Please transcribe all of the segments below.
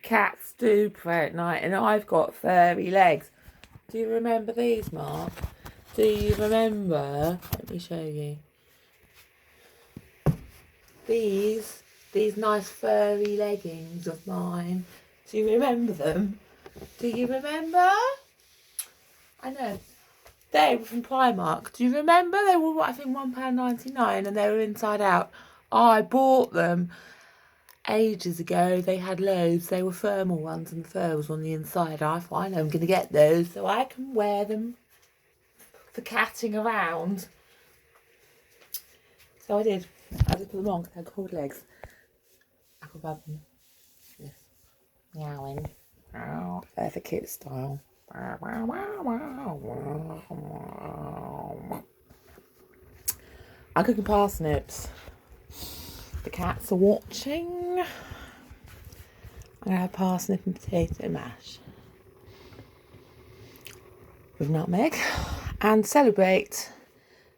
Cats do pray at night, and I've got furry legs. Do you remember these, Mark? Do you remember? Let me show you. These nice furry leggings of mine. Do you remember them? Do you remember? I know. They were from Primark. Do you remember? They were, I think, £1.99 and they were inside out. I bought them ages ago. They had loads. They were thermal ones and the fur was on the inside. I thought, I know I'm going to get those so I can wear them for catting around. So I did. I just put them on because they had cold legs. I could rub them. Yes. Meowing. They're the kid style. I'm cooking parsnips. The cats are watching. I'm going to have parsnip and potato mash with nutmeg and celebrate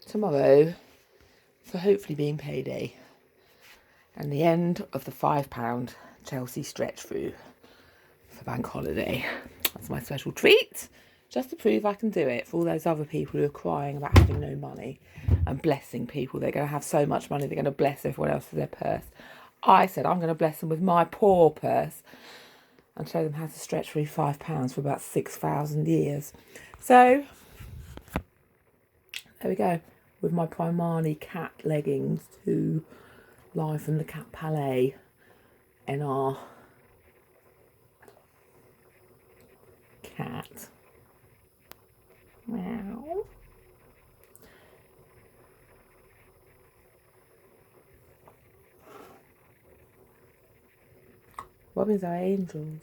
tomorrow for hopefully being payday and the end of the £5 Chelsea stretch through for bank holiday. That's my special treat, just to prove I can do it for all those other people who are crying about having no money and blessing people. They're going to have so much money, they're going to bless everyone else with their purse. I said I'm going to bless them with my poor purse and show them how to stretch through £5 for about 6,000 years. So, there we go, with my Primani cat leggings to live from the Cat Palais in our cat. Meow. Robins are angels.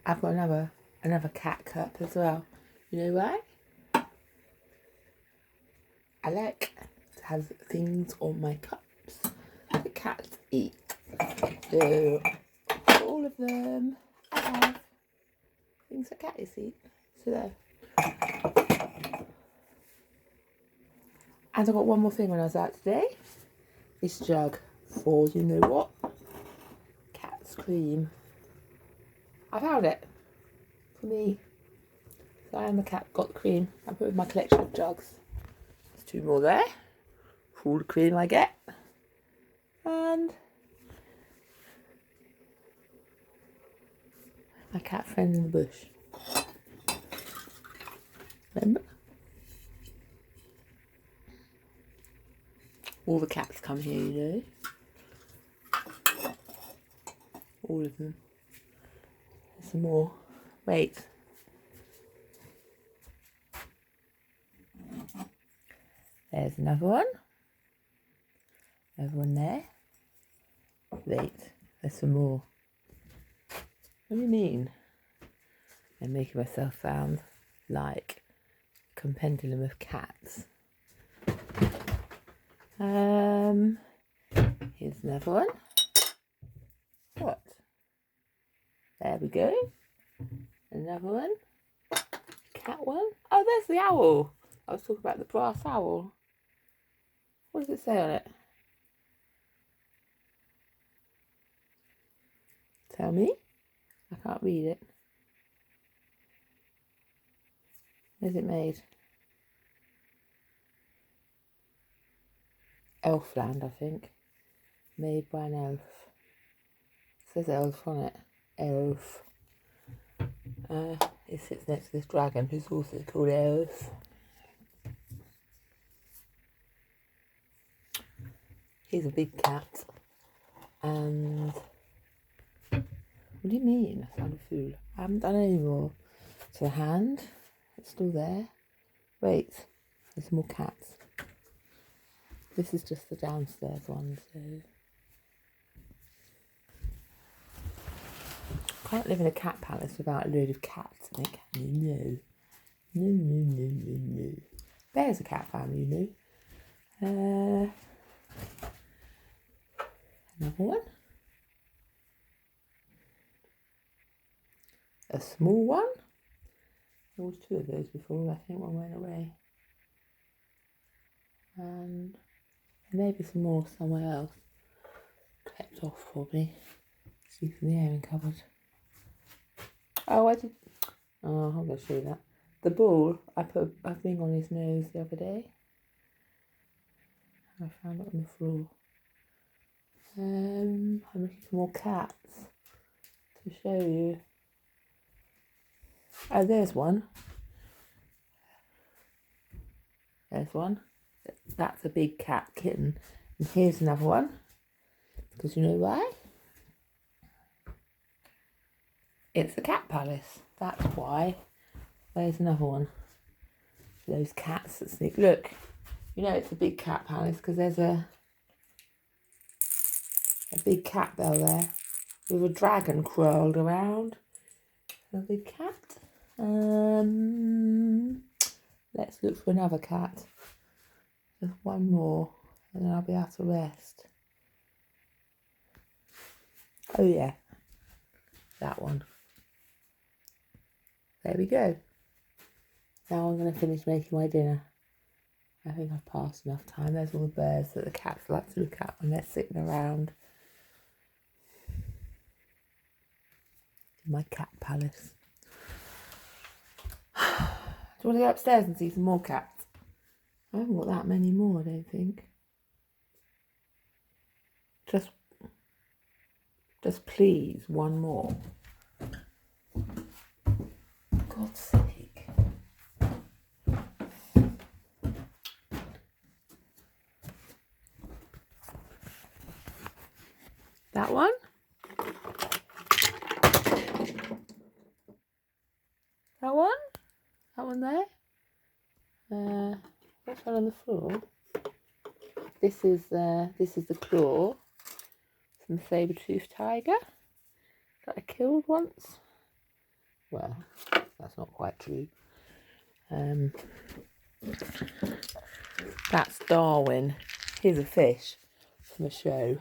I've got another cat cup as well. You know why? I like to have things on my cups that cats eat. So all of them I have things that cats eat. So there. And I got one more thing when I was out today. This jug for, you know what? Cat's cream. I found it for me. So I am the cat, got the cream. I put it in my collection of jugs. There's 2 more there for all the cream I get. And my cat friend in the bush. Remember? All the cats come here, you know. All of them. There's some more. Wait. There's another one. Another one there. Wait. There's some more. What do you mean? I'm making myself sound like a compendium of cats. Here's another one. What? There we go. Another one. Cat one. Oh, there's the owl. I was talking about the brass owl. What does it say on it? Tell me. I can't read it. Where's it made? Elfland, I think. Made by an elf. It says elf on it. Elf. It sits next to this dragon who's also called Elf. He's a big cat. And what do you mean? I found a fool. I haven't done any more. So the hand, it's still there. Wait, there's more cats. This is just the downstairs one, so can't live in a cat palace without a load of cats in it, can you? No. Bear's a cat family, you know. Another one. A small one. There was 2 of those before, I think one went away. And maybe some more somewhere else. Kept off probably. See from the airing cupboard. Oh, I did. Oh, I'm going to show you that. The ball, I put a thing on his nose the other day. I found it on the floor. I'm looking for more cats to show you. Oh, there's one. There's one. That's a big cat kitten. And here's another one. Because you know why? It's the cat palace. That's why. There's another one. Those cats that sneak. Look, you know it's a big cat palace because there's a big cat bell there with a dragon crawled around. A big cat. Let's look for another cat. Just one more, and then I'll be able to rest. Oh yeah, that one. There we go. Now I'm going to finish making my dinner. I think I've passed enough time. There's all the birds that the cats like to look at when they're sitting around. In my cat palace. Do you want to go upstairs and see some more cats? I haven't got that many more, I don't think. Just please, one more. For God's sake. That one? That one? That one there? What's one on the floor? This is the claw from the saber-toothed tiger that I killed once. Well, that's not quite true. That's Darwin. Here's a fish from a show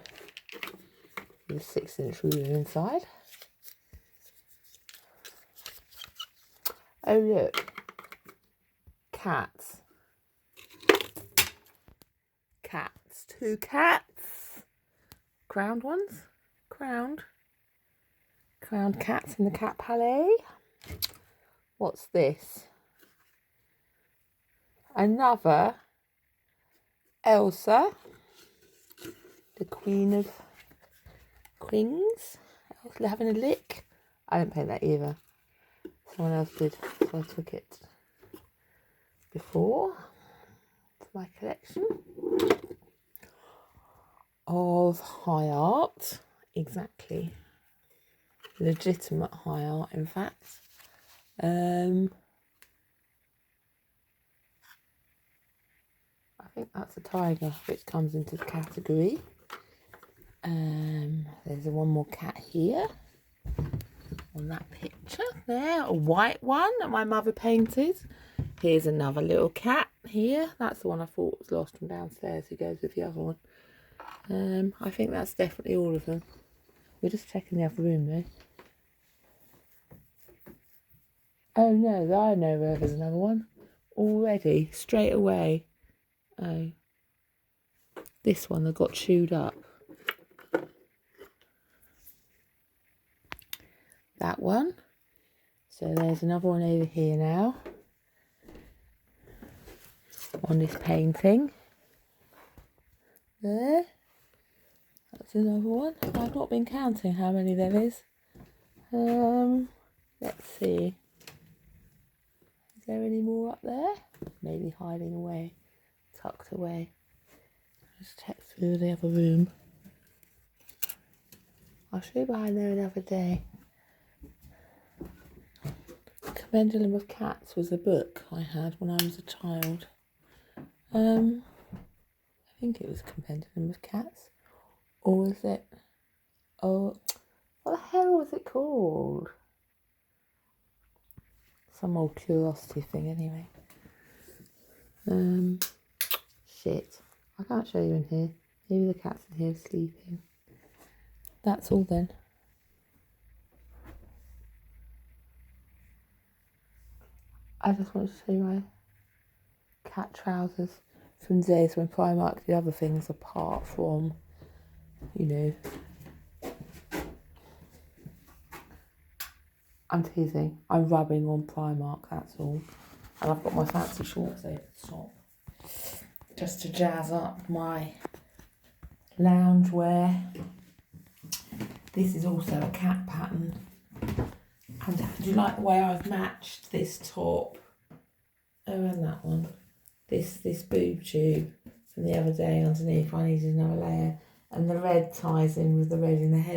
with a 6-inch ruler inside. Oh look, cats. Cats, 2 cats. Crowned ones. Crowned cats in the cat palais. What's this? Another Elsa, the Queen of Queens. Elsa having a lick. I didn't paint that either. Someone else did, so I took it before for my collection of high art. Exactly. Legitimate high art, in fact. I think that's a tiger, which comes into the category. There's one more cat here on that picture there, a white one that my mother painted. Here's another little cat here. That's the one I thought was lost from downstairs, who goes with the other one. I think that's definitely all of them. We're just checking the other room though. Oh no, I know where there's another one already, straight away. Oh, this one that got chewed up. That one. So there's another one over here now on this painting. There. That's another one. I've not been counting how many there is. Let's see. Is there any more up there? Maybe hiding away, tucked away. Just check through the other room. I'll show you behind there another day. Compendium of Cats was a book I had when I was a child. I think it was Compendium of Cats. Or was it... Oh, what the hell was it called? Some old curiosity thing anyway. Shit. I can't show you in here. Maybe the cat's in here sleeping. That's all then. I just wanted to show you my cat trousers from days when Primark did other things apart from, you know, I'm teasing. I'm rubbing on Primark, that's all. And I've got my fancy shorts over the top. Just to jazz up my loungewear. This is also a cat pattern. And do you like the way I've matched this top? Oh, and that one. This boob tube from the other day underneath. I needed another layer. And the red ties in with the red in the head.